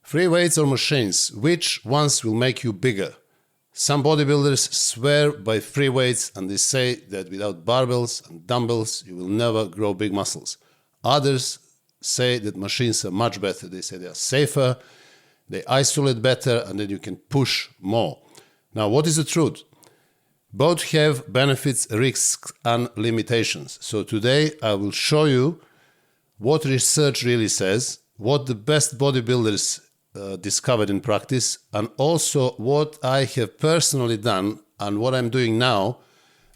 Free weights or machines, which ones will make you bigger? Some bodybuilders swear by free weights and they say that without barbells and dumbbells you will never grow big muscles. Others say that machines are much better. They say they are safer, they isolate better, and then you can push more. Now, what is the truth? Both have benefits, risks, and limitations. So today I will show you what research really says, what the best bodybuilders discovered in practice, and also what I have personally done and what I'm doing now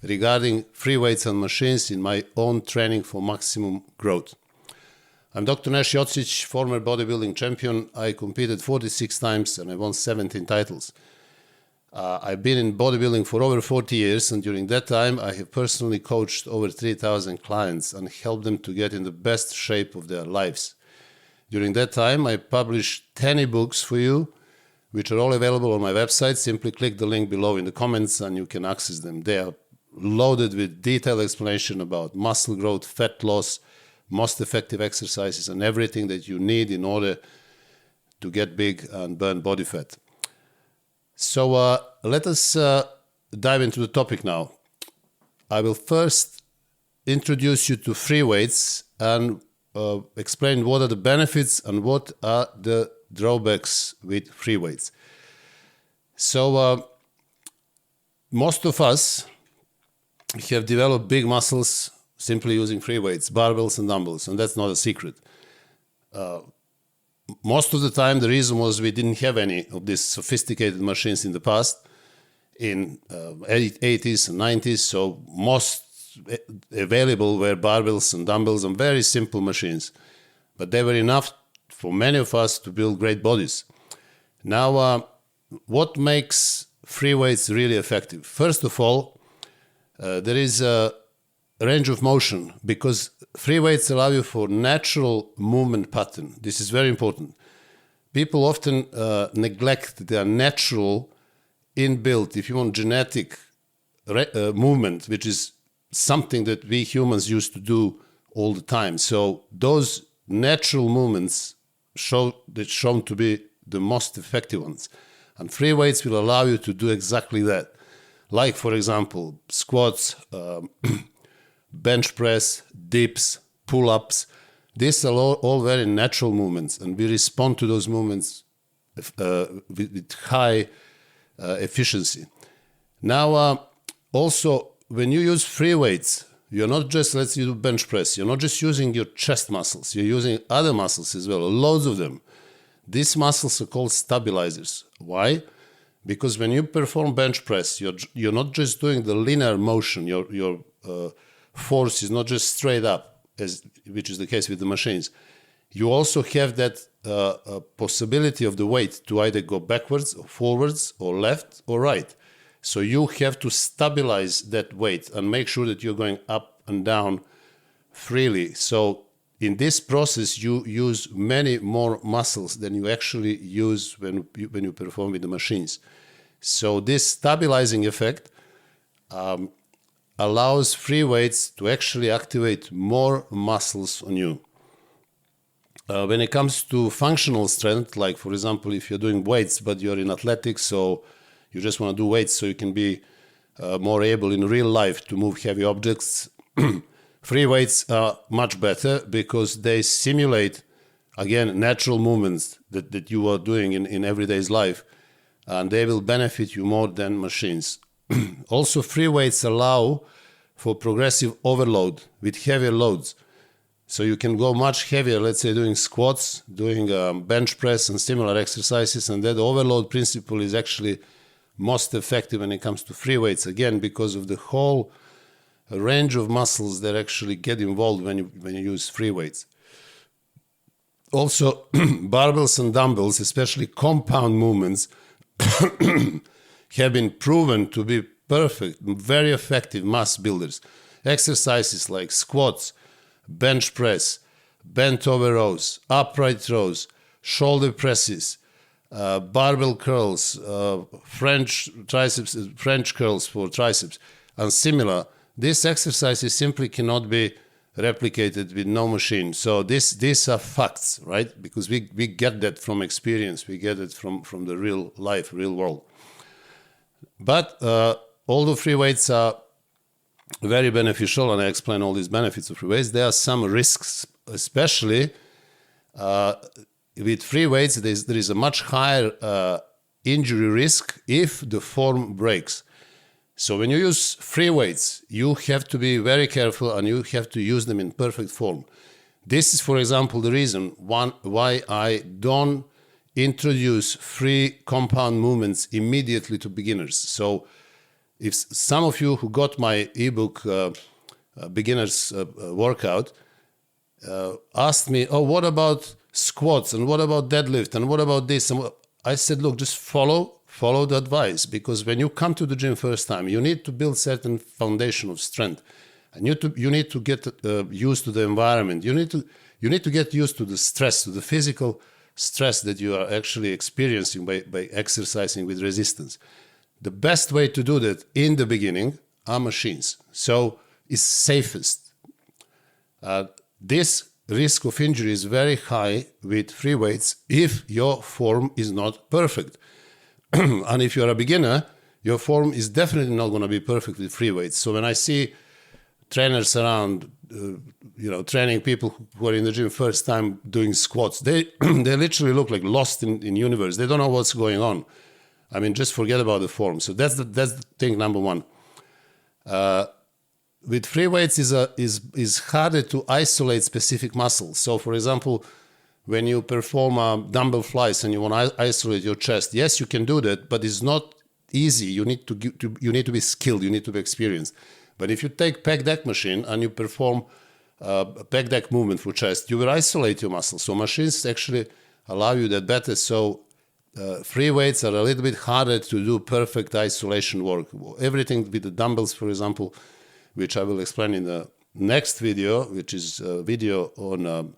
regarding free weights and machines in my own training for maximum growth. I'm Dr. Nash Jocic, former bodybuilding champion. I competed 46 times and I won 17 titles. I've been in bodybuilding for over 40 years, and during that time I have personally coached over 3,000 clients and helped them to get in the best shape of their lives. During that time, I published 10 ebooks for you, which are all available on my website. Simply click the link below in the comments and you can access them. They are loaded with detailed explanation about muscle growth, fat loss, most effective exercises, and everything that you need in order to get big and burn body fat. So let us dive into the topic now. I will first introduce you to free weights and explain what are the benefits and what are the drawbacks with free weights. So most of us have developed big muscles simply using free weights, barbells and dumbbells, and that's not a secret. Most of the time the reason was we didn't have any of these sophisticated machines in the past, in 80s and 90s, so most available were barbells and dumbbells and very simple machines, but they were enough for many of us to build great bodies. Now, what makes free weights really effective? First of all, there is a range of motion, because free weights allow you for natural movement pattern. This is very important. People often neglect their natural inbuilt, if you want, genetic movement, which is something that we humans used to do all the time. So those natural movements shown to be the most effective ones. And free weights will allow you to do exactly that. Like, for example, squats, bench press, dips, pull-ups. These are all very natural movements, and we respond to those movements with high efficiency. Now, also, when you use free weights, you're not just, let's say, you do bench press, you're not just using your chest muscles, you're using other muscles as well, loads of them. These muscles are called stabilizers. Why? Because when you perform bench press, you're not just doing the linear motion, your force is not just straight up, which is the case with the machines. You also have that possibility of the weight to either go backwards or forwards or left or right. So you have to stabilize that weight and make sure that you're going up and down freely. So in this process, you use many more muscles than you actually use when you perform with the machines. So this stabilizing effect allows free weights to actually activate more muscles on you. When it comes to functional strength, like for example, if you're doing weights but you're in athletics, so you just want to do weights so you can be more able in real life to move heavy objects, free weights are much better because they simulate, again, natural movements that you are doing in everyday's life, and they will benefit you more than machines. Also, free weights allow for progressive overload with heavier loads. So you can go much heavier, let's say doing squats, doing bench press and similar exercises, and that overload principle is actually most effective when it comes to free weights, again, because of the whole range of muscles that actually get involved when you use free weights. Also, barbells and dumbbells, especially compound movements, have been proven to be perfect, very effective mass builders. Exercises like squats, bench press, bent over rows, upright rows, shoulder presses, barbell curls, French curls for triceps, and similar. These exercises simply cannot be replicated with no machine. So these are facts, right? Because we get that from experience. We get it from the real life, real world. But although free weights are very beneficial, and I explain all these benefits of free weights, there are some risks, especially with free weights. There is a much higher injury risk if the form breaks. So when you use free weights, you have to be very careful and you have to use them in perfect form. This is, for example, the reason why I don't introduce free compound movements immediately to beginners. So if some of you who got my ebook, Beginner's Workout, asked me, oh, what about squats and what about deadlift and what about this? And I said, look, just follow the advice, because when you come to the gym first time, you need to build certain foundation of strength, and you need to get used to the environment. You need to get used to the stress, to the physical stress that you are actually experiencing by exercising with resistance. The best way to do that in the beginning are machines. So it's safest. This risk of injury is very high with free weights if your form is not perfect. And if you're a beginner, your form is definitely not going to be perfect with free weights. So when I see trainers around, training people who are in the gym first time doing squats, they literally look like lost in universe. They don't know what's going on. I mean, just forget about the form. So that's the thing number one. With free weights is harder to isolate specific muscles. So, for example, when you perform dumbbell flies and you want to isolate your chest, yes, you can do that, but it's not easy. You need to be skilled. You need to be experienced. But if you take pec deck machine and you perform a pec deck movement for chest, you will isolate your muscles. So machines actually allow you that better. So free weights are a little bit harder to do perfect isolation work. Everything with the dumbbells, for example, which I will explain in the next video, which is a video on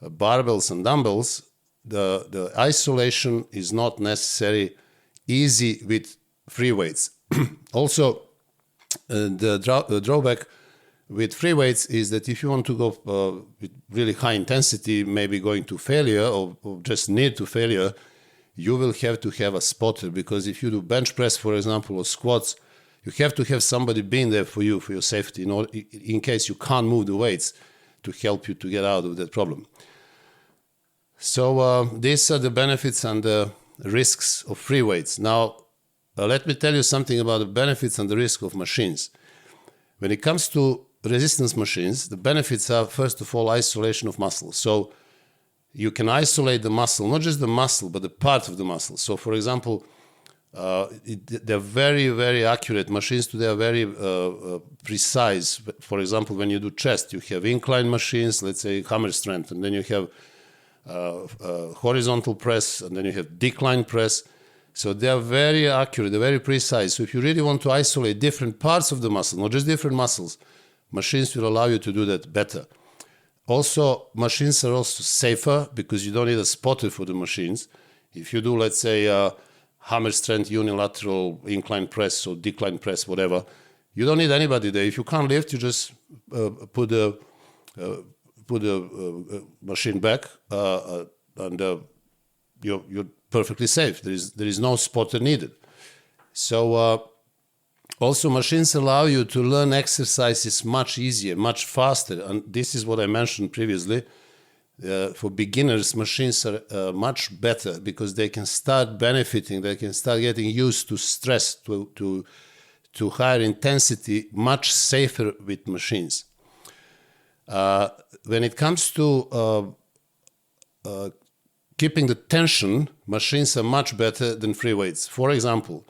barbells and dumbbells, the isolation is not necessarily easy with free weights. Also, the drawback with free weights is that if you want to go with really high intensity, maybe going to failure or just near to failure, you will have to have a spotter, because if you do bench press, for example, or squats, you have to have somebody being there for you, for your safety, in case you can't move the weights, to help you to get out of that problem. So these are the benefits and the risks of free weights. Now, let me tell you something about the benefits and the risk of machines. When it comes to resistance machines, the benefits are, first of all, isolation of muscle. So you can isolate the muscle, not just the muscle, but the part of the muscle. So, for example, they're very, very accurate. Machines today are very precise. For example, when you do chest, you have incline machines, let's say hammer strength, and then you have horizontal press, and then you have decline press. So they are very accurate, they're very precise. So if you really want to isolate different parts of the muscle, not just different muscles, machines will allow you to do that better. Also, machines are also safer because you don't need a spotter for the machines. If you do, let's say, hammer strength, unilateral incline press or decline press, whatever, you don't need anybody there. If you can't lift, you just put the machine back, and you're perfectly safe. There is no spotter needed. So also machines allow you to learn exercises much easier, much faster. And this is what I mentioned previously. For beginners, machines are much better because they can start benefiting. They can start getting used to stress, to higher intensity, much safer with machines. When it comes to keeping the tension, machines are much better than free weights. For example,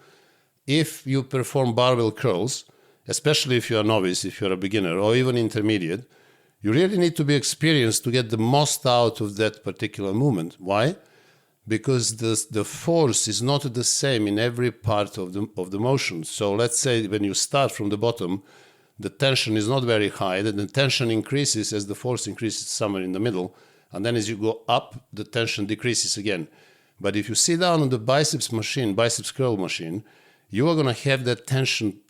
if you perform barbell curls, especially if you're a novice, if you're a beginner, or even intermediate, you really need to be experienced to get the most out of that particular movement. Why? Because the force is not the same in every part of the motion. So let's say when you start from the bottom, the tension is not very high, then the tension increases as the force increases somewhere in the middle, and then as you go up, the tension decreases again. But if you sit down on the biceps curl machine, you are going to have that tension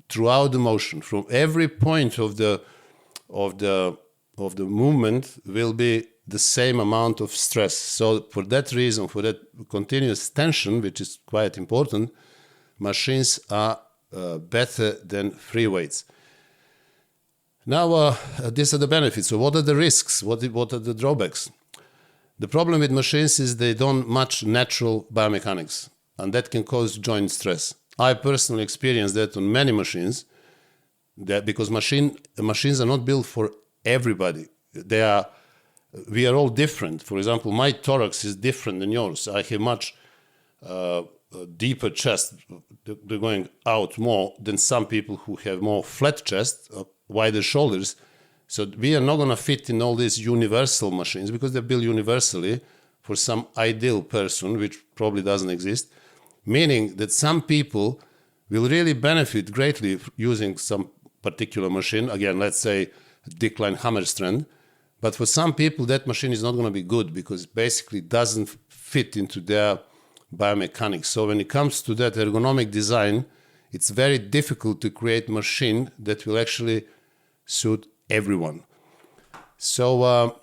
throughout the motion, from every point of the of the movement will be the same amount of stress. So for that reason, for that continuous tension, which is quite important, machines are better than free weights. Now, these are the benefits. So what are the risks? What are the drawbacks? The problem with machines is they don't match natural biomechanics, and that can cause joint stress. I personally experienced that on many machines, because machines are not built for everybody. We are all different. For example, my thorax is different than yours. I have much deeper chest. They're going out more than some people who have more flat chest, wider shoulders. So we are not going to fit in all these universal machines because they're built universally for some ideal person, which probably doesn't exist. Meaning that some people will really benefit greatly using some particular machine. Again, let's say decline hammer strength. But for some people, that machine is not going to be good because it basically doesn't fit into their biomechanics. So when it comes to that ergonomic design, it's very difficult to create a machine that will actually suit everyone. So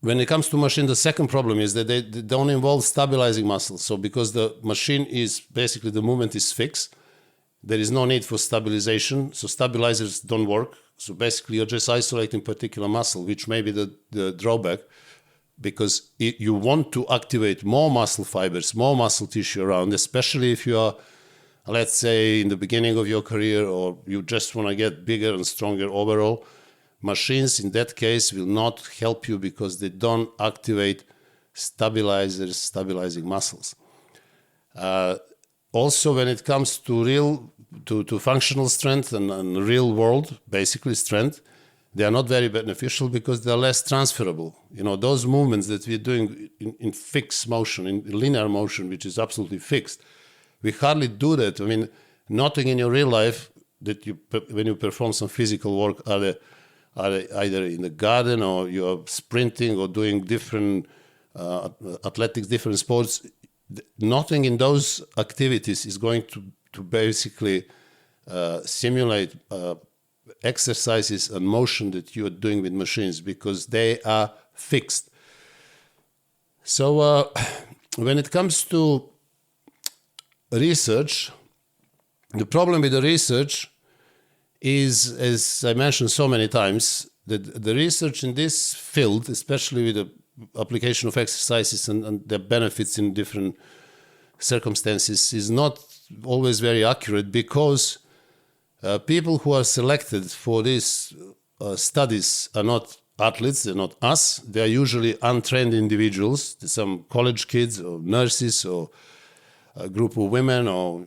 when it comes to machine, the second problem is that they don't involve stabilizing muscles. So because the machine is basically the movement is fixed, there is no need for stabilization. So stabilizers don't work. So basically you're just isolating particular muscle, which may be the drawback, because you want to activate more muscle fibers, more muscle tissue around, especially if you are, let's say, in the beginning of your career, or you just want to get bigger and stronger overall. Machines in that case will not help you because they don't activate stabilizing muscles. Also, when it comes to functional strength and real world, basically strength, they are not very beneficial because they are less transferable. You know, those movements that we're doing in fixed motion, in linear motion, which is absolutely fixed, we hardly do that. I mean, nothing in your real life that when you perform some physical work are either in the garden or you're sprinting or doing different athletics, different sports. Nothing in those activities is going to basically simulate exercises and motion that you are doing with machines because they are fixed. So when it comes to research, the problem with the research is, as I mentioned so many times, that the research in this field, especially with the application of exercises and their benefits in different circumstances, is not always very accurate because people who are selected for these studies are not athletes, they're not us. They are usually untrained individuals, some college kids or nurses or a group of women or,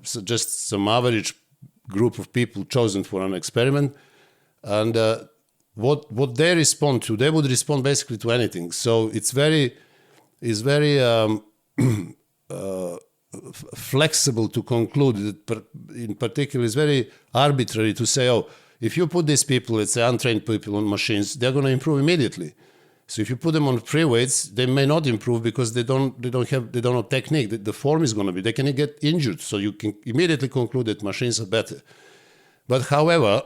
so just some average group of people chosen for an experiment. And what they respond to, they would respond basically to anything. So it's very flexible to conclude that in particular it's very arbitrary to say, oh, if you put these people, let's say untrained people on machines, they're going to improve immediately. So if you put them on free weights, they may not improve because they don't know technique. The form is going to be, they can get injured. So you can immediately conclude that machines are better. But however,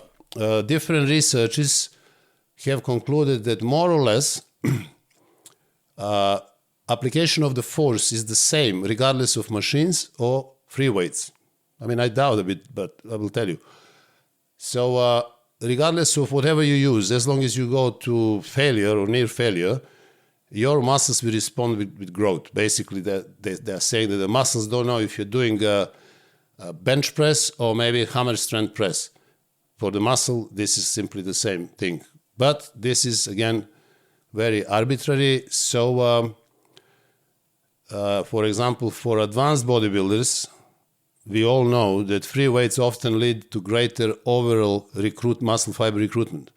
different researchers have concluded that more or less application of the force is the same regardless of machines or free weights. I mean, I doubt a bit, but I will tell you. So regardless of whatever you use, as long as you go to failure or near failure, your muscles will respond with growth. Basically, they're saying that the muscles don't know if you're doing a bench press or maybe hammer strength press. For the muscle, this is simply the same thing. But this is, again, very arbitrary. So, for example, for advanced bodybuilders, we all know that free weights often lead to greater overall muscle fiber recruitment.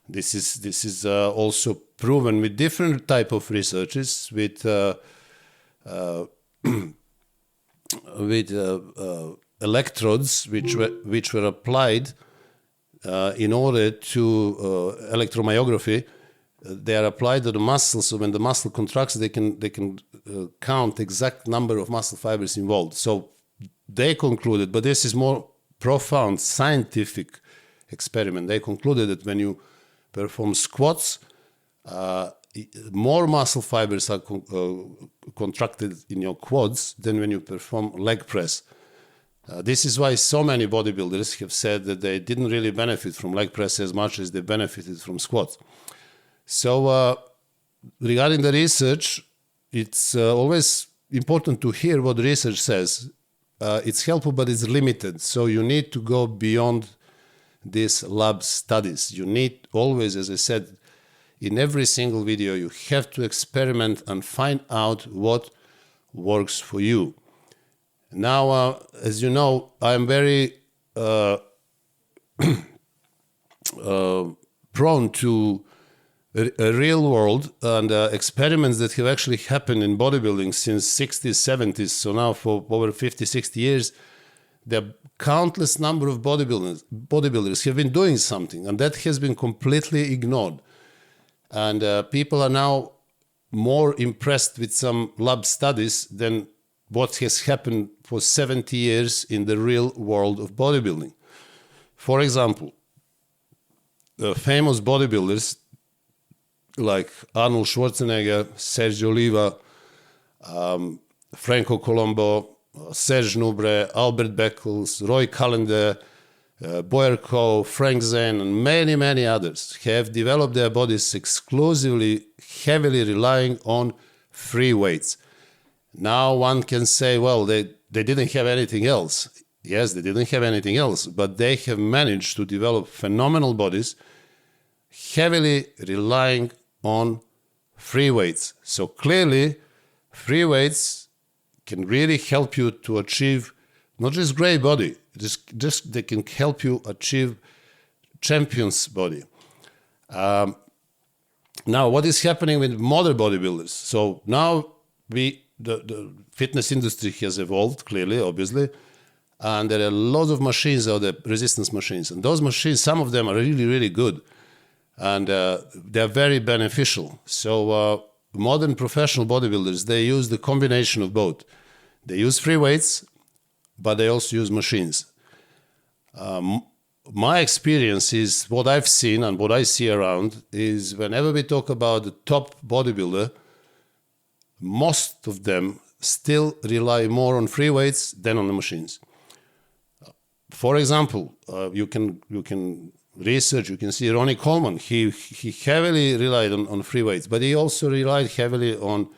This is also proven with different type of researches with electrodes which were applied in order to electromyography. They are applied to the muscles, so when the muscle contracts, they can count exact number of muscle fibers involved. So they concluded, but this is more profound scientific experiment. They concluded that when you perform squats, more muscle fibers are contracted in your quads than when you perform leg press. This is why so many bodybuilders have said that they didn't really benefit from leg press as much as they benefited from squats. So regarding the research, it's always important to hear what the research says. It's helpful, but it's limited. So you need to go beyond these lab studies. You need always, as I said, in every single video, you have to experiment and find out what works for you. Now, as you know, I'm very prone to a real world and experiments that have actually happened in bodybuilding since 60s, 70s. So now for over 50, 60 years, there are countless number of bodybuilders have been doing something, and that has been completely ignored. And people are now more impressed with some lab studies than what has happened for 70 years in the real world of bodybuilding. For example, famous bodybuilders like Arnold Schwarzenegger, Sergio Oliva, Franco Colombo, Serge Nubre, Albert Beckles, Roy Callender, Boyer Coe, Frank Zane, and many, many others have developed their bodies exclusively, heavily relying on free weights. Now one can say, well, they didn't have anything else. Yes, they didn't have anything else, but they have managed to develop phenomenal bodies heavily relying on free weights. So clearly, free weights can really help you to achieve not just great body, just they can help you achieve champion's body. Now, what is happening with modern bodybuilders? So now the fitness industry has evolved, clearly, obviously, and there are lots of machines out there, resistance machines. And those machines, some of them are really, really good, and they're very beneficial. So modern professional bodybuilders, they use the combination of both. They use free weights, but they also use machines. My experience is what I've seen and what I see around is whenever we talk about the top bodybuilder, most of them still rely more on free weights than on the machines. For example, you can research, you can see Ronnie Coleman. He heavily relied on free weights, but he also relied heavily on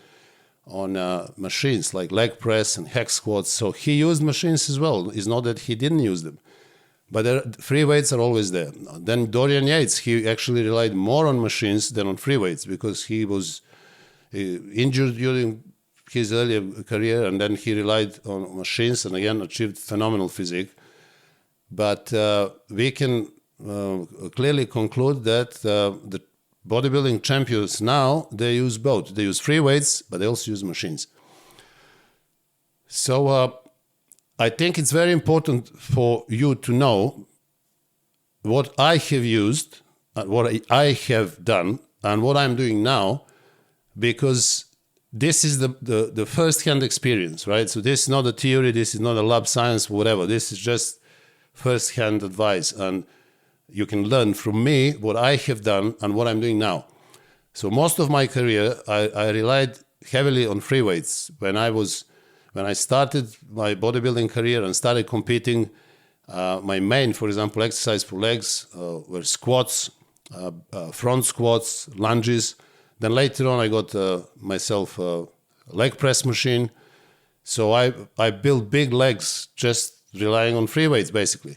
machines like leg press and hack squats. So he used machines as well. It's not that he didn't use them, but free weights are always there. Then Dorian Yates, he actually relied more on machines than on free weights because he was injured during his earlier career, and then he relied on machines and again achieved phenomenal physique. But we can clearly conclude that the bodybuilding champions now, they use both. They use free weights, but they also use machines. So I think it's very important for you to know what I have used, what I have done, and what I'm doing now, because this is the first-hand experience, right? So this is not a theory, this is not a lab science, whatever. This is just first-hand advice, and you can learn from me what I have done and what I'm doing now. So most of my career, I relied heavily on free weights. When I started my bodybuilding career and started competing, my main, for example, exercise for legs were squats, front squats, lunges. Then later on, I got myself a leg press machine. So I built big legs just relying on free weights, basically.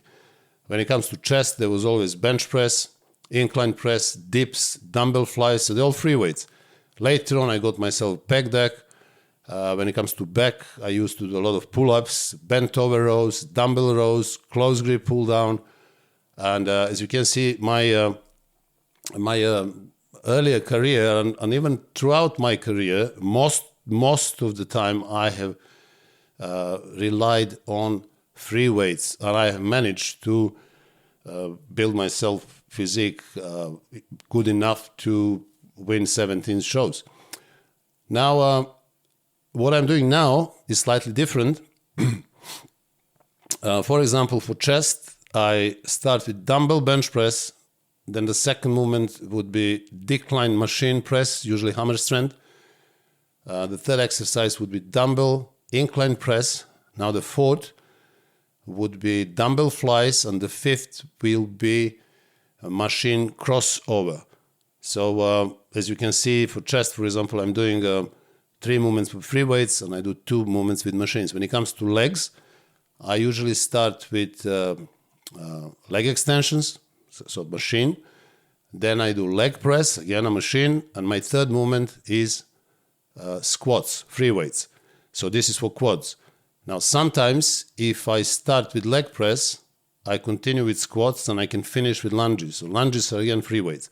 When it comes to chest, there was always bench press, incline press, dips, dumbbell flies, so they're all free weights. Later on, I got myself pec deck. When it comes to back, I used to do a lot of pull-ups, bent over rows, dumbbell rows, close grip pull down. And as you can see, my earlier career and even throughout my career, most of the time I have relied on free weights, and I have managed to build myself physique good enough to win 17 shows. Now, what I'm doing now is slightly different. For example, for chest, I start with dumbbell bench press. Then the second movement would be decline machine press, usually hammer strength. The third exercise would be dumbbell incline press. Now the fourth would be dumbbell flies, and the fifth will be a machine crossover. So as you can see, for chest, for example, I'm doing 3 movements with free weights, and I do 2 movements with machines. When it comes to legs, I usually start with leg extensions, so machine. Then I do leg press, again a machine, and my third movement is squats, free weights. So this is for quads. Now sometimes if I start with leg press, I continue with squats and I can finish with lunges. So lunges are again free weights.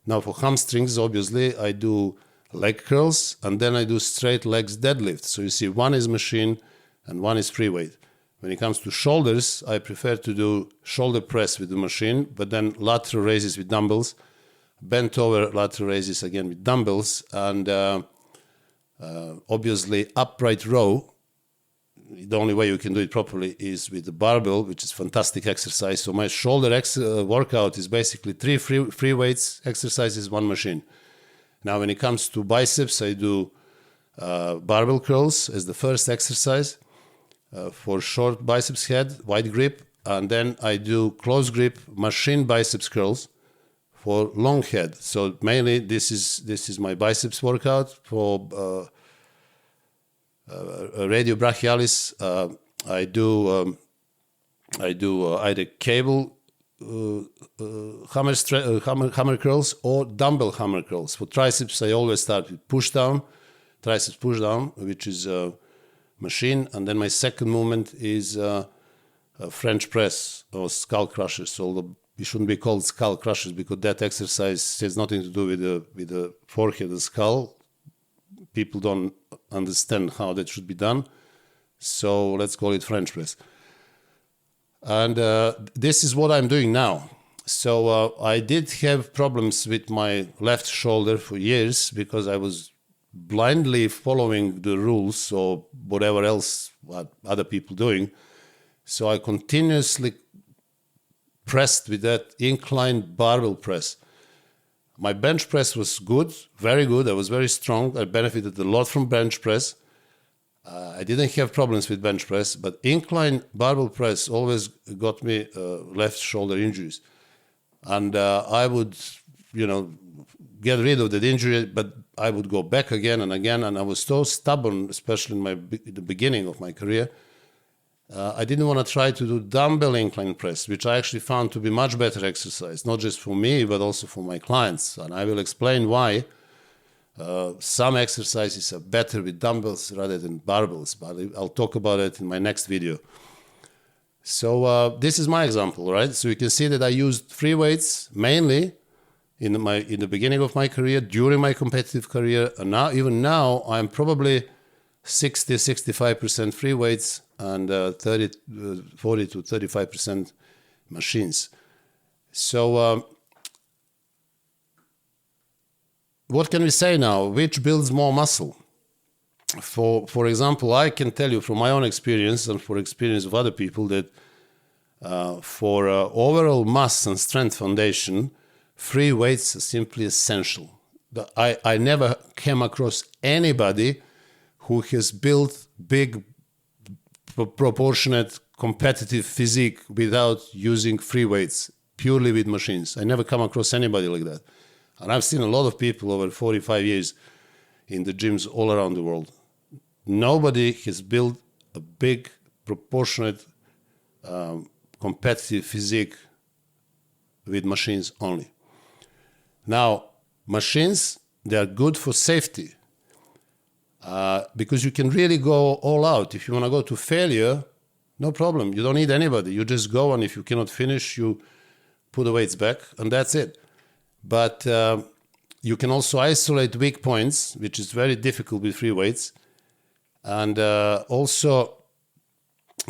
Now for hamstrings, obviously, I do leg curls and then I do straight legs deadlift. So you see, one is machine and one is free weight. When it comes to shoulders, I prefer to do shoulder press with the machine, but then lateral raises with dumbbells, bent over lateral raises again with dumbbells, and obviously upright row. The only way you can do it properly is with the barbell, which is fantastic exercise. So my shoulder workout is basically 3 free weights exercises, 1 machine. Now when it comes to biceps, I do barbell curls as the first exercise for short biceps head, wide grip, and then I do close grip machine biceps curls for long head. So mainly this is my biceps workout. For radio brachialis, I do either cable hammer curls or dumbbell hammer curls. For triceps, I always start with push down, triceps push down, which is machine, and then my second movement is French press or skull crushers. Although it shouldn't be called skull crushers because that exercise has nothing to do with the forehead and skull. People don't understand how that should be done, so let's call it French press. And this is what I'm doing now. So I did have problems with my left shoulder for years because I was blindly following the rules or whatever else what other people doing. So I continuously pressed with that inclined barbell press. My bench press was good, very good. I was very strong. I benefited a lot from bench press. I didn't have problems with bench press, but incline barbell press always got me left shoulder injuries. And I would, get rid of that injury, but I would go back again and again. And I was so stubborn, especially in the beginning of my career. I didn't want to try to do dumbbell incline press, which I actually found to be much better exercise, not just for me, but also for my clients. And I will explain why some exercises are better with dumbbells rather than barbells, but I'll talk about it in my next video. So this is my example, right? So you can see that I used free weights mainly in the beginning of my career, during my competitive career, and now I'm probably 60-65% free weights and 40 to 35% machines. So what can we say now? Which builds more muscle? For example, I can tell you from my own experience and for experience of other people that for overall mass and strength foundation, free weights are simply essential. I never came across anybody who has built big, proportionate, competitive physique without using free weights, purely with machines. I never come across anybody like that. And I've seen a lot of people over 45 years in the gyms all around the world. Nobody has built a big, proportionate, competitive physique with machines only. Now, machines, they are good for safety because you can really go all out. If you want to go to failure, no problem. You don't need anybody. You just go, and if you cannot finish, you put the weights back, and that's it. But you can also isolate weak points, which is very difficult with free weights. And also,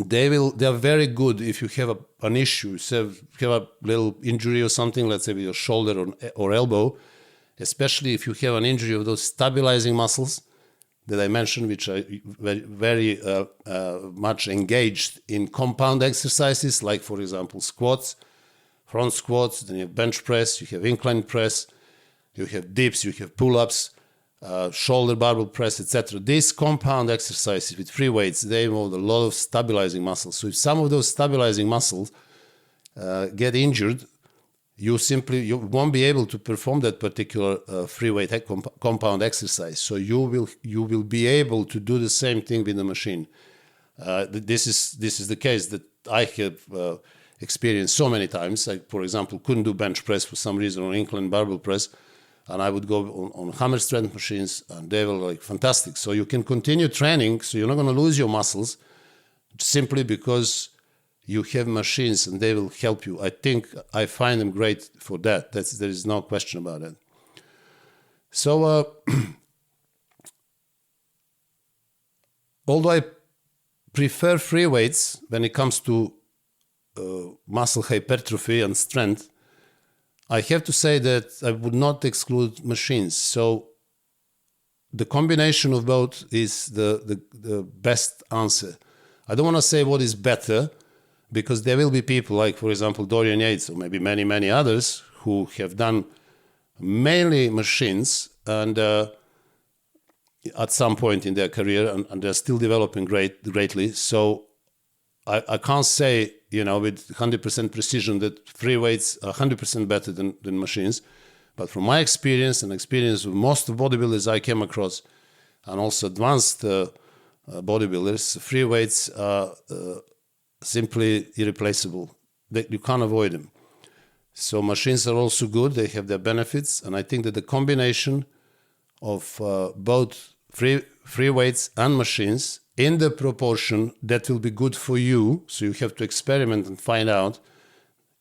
they are very good if you have an issue, so if you have a little injury or something, let's say with your shoulder or elbow, especially if you have an injury of those stabilizing muscles. that I mentioned, which are very much engaged in compound exercises, like, for example, squats, front squats, then you have bench press, you have incline press, you have dips, you have pull-ups, shoulder barbell press, etc. These compound exercises with free weights, they involve a lot of stabilizing muscles. So if some of those stabilizing muscles get injured, you won't be able to perform that particular free weight compound exercise. So you will be able to do the same thing with the machine. This is the case that I have experienced so many times. I, for example, couldn't do bench press for some reason on incline barbell press, and I would go on hammer strength machines, and they were like fantastic. So you can continue training, so you're not going to lose your muscles simply because you have machines and they will help you. I find them great for that. There is no question about it. So, although I prefer free weights when it comes to muscle hypertrophy and strength, I have to say that I would not exclude machines. So the combination of both is the best answer. I don't want to say what is better, because there will be people like, for example, Dorian Yates, or maybe many, many others, who have done mainly machines and at some point in their career, and they're still developing greatly. So I can't say, with 100% precision that free weights are 100% better than machines. But from my experience and experience with most of bodybuilders I came across, and also advanced bodybuilders, free weights are simply irreplaceable. You can't avoid them. So machines are also good. They have their benefits. And I think that the combination of both free weights and machines in the proportion that will be good for you. So you have to experiment and find out,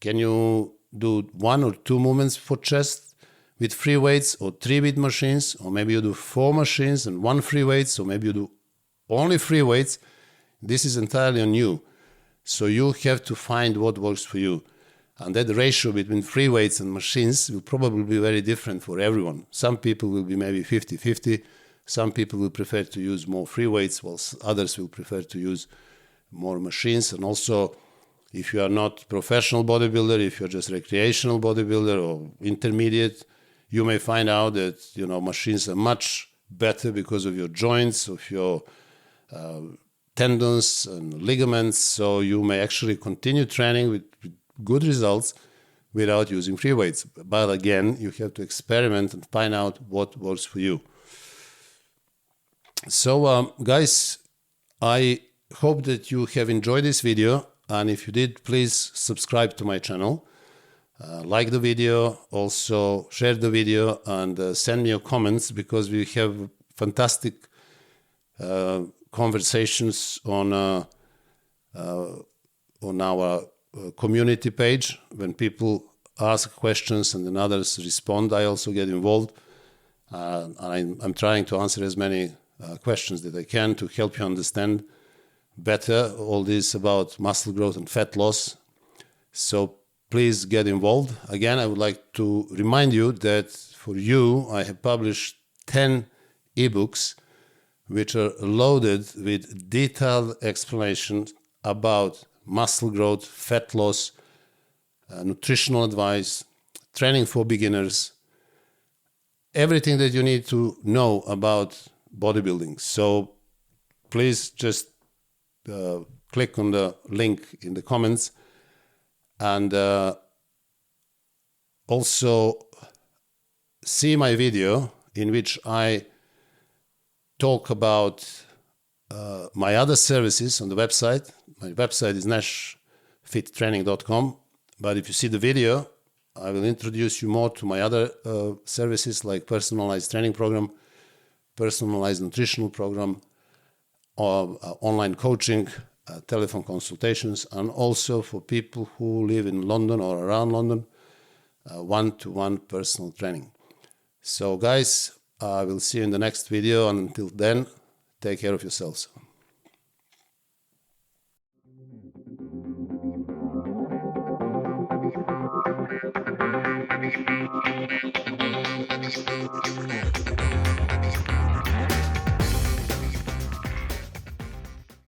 can you do 1 or 2 movements for chest with free weights, or 3 with machines, or maybe you do 4 machines and 1 free weights, or maybe you do only free weights. This is entirely on you. So you have to find what works for you. And that ratio between free weights and machines will probably be very different for everyone. Some people will be maybe 50-50. Some people will prefer to use more free weights, while others will prefer to use more machines. And also, if you are not professional bodybuilder, if you're just recreational bodybuilder or intermediate, you may find out that, machines are much better because of your joints, of your tendons and ligaments, so you may actually continue training with good results without using free weights. But again, you have to experiment and find out what works for you. So, guys, I hope that you have enjoyed this video, and if you did, please subscribe to my channel, like the video, also share the video, and send me your comments, because we have fantastic conversations on our community page. When people ask questions and then others respond, I also get involved. I'm trying to answer as many questions that I can to help you understand better all this about muscle growth and fat loss. So please get involved. Again, I would like to remind you that for you, I have published 10 ebooks which are loaded with detailed explanations about muscle growth, fat loss, nutritional advice, training for beginners, everything that you need to know about bodybuilding. So please just click on the link in the comments, and also see my video in which I talk about my other services on the website. My website is nashfittraining.com. But if you see the video, I will introduce you more to my other services, like personalized training program, personalized nutritional program, online coaching, telephone consultations, and also for people who live in London or around London, one-to-one personal training. So guys, I will see you in the next video, and until then, take care of yourselves.